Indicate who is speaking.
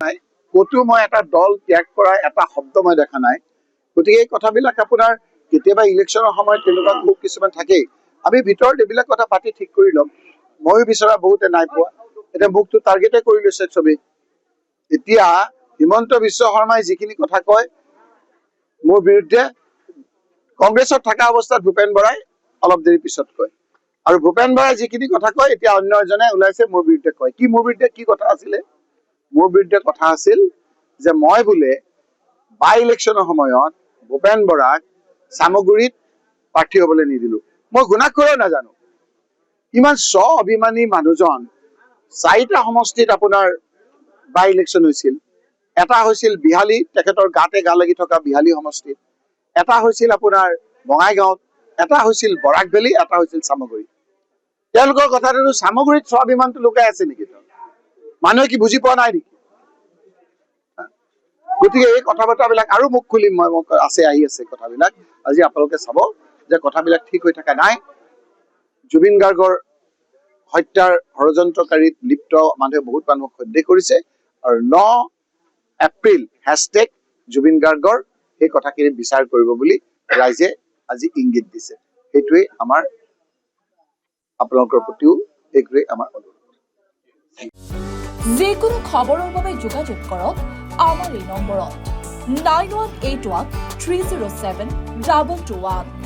Speaker 1: নাই, ক'তো মই এটা দল ত্যাগ কৰা এটা শব্দ মই দেখা নাই। গতিকে এই কথাবিলাক আপোনাৰ কেতিয়াবা ইলেকশ্যনৰ সময়ত তেনেকুৱা খুব কিছুমান থাকেই। আমি ভিতৰত এইবিলাক কথা পাতি ঠিক কৰি ল'ম। ময়ো বিচৰা বহুতে নাই পোৱা, এতিয়া মোকতো টাৰ্গেটে কৰি লৈছে চবেই। এতিয়া হিমন্ত বিশ্ব শৰ্মাই যিখিনি কথা কয় মোৰ বিৰুদ্ধে, কংগ্ৰেছত থকা অৱস্থাত ভূপেন বৰাই অলপ দেৰি পিছত কয়, আৰু ভূপেন বৰাই যিখিনি কথা কয় এতিয়া অন্য এজনে ওলাইছে মোৰ বিৰুদ্ধে কয়। মোৰ বিৰুদ্ধে কি কথা আছিলে? মোৰ বিৰুদ্ধে কথা আছিল যে মই বোলে বাই ইলেকশ্যনৰ সময়ত ভূপেন বৰাক চামগুৰিত প্ৰাৰ্থী হবলৈ নিদিলো। মই গুণাক্ষৰেও নাজানো। ইমান অভিমানী মানুহজন। 4টা সমষ্টিত আপোনাৰ বাই ইলেকশ্যন হৈছিল। এটা হৈছিল বিহালী, তেখেতৰ গাতে গা লাগি থকা বিহালী সমষ্টিত। এটা হৈছিল আপোনাৰ বঙাইগাঁৱত, এটা হৈছিল বৰাক ভেলী, এটা হৈছিল চামগুৰিত। তেওঁলোকৰ কথাটো চামগুৰিত স্বাভিমানটো লুকাই আছে নেকি? মানুহে কি বুজি পোৱা নাই নেকি? গতিকে এই কথা বতৰাবিলাক আৰু মুখ খুলিম মই, আহি আছে কথাবিলাক। আজি আপোনালোকে চাব যে কথাবিলাক ঠিক হৈ থকা নাই। জুবিন গাৰ্গৰ হত্যাৰ ষড়যন্ত্ৰকাৰীত লিপ্ত মানুহে বহুত মানুহক সন্দেহ কৰিছে, আৰু 9 এপ্ৰিল #জুবিন গাৰ্গৰ সেই কথাখিনি বিচাৰ কৰিব বুলি ৰাইজে আজি ইংগিত দিছে। সেইটোৱে আমাৰ আপোনালোকৰ প্ৰতিও এইটোৱে আমাৰ অনুৰোধ।
Speaker 2: যিকোনো খবৰৰ বাবে যোগাযোগ কৰক আমাৰ এই নম্বৰত 9181 307 221।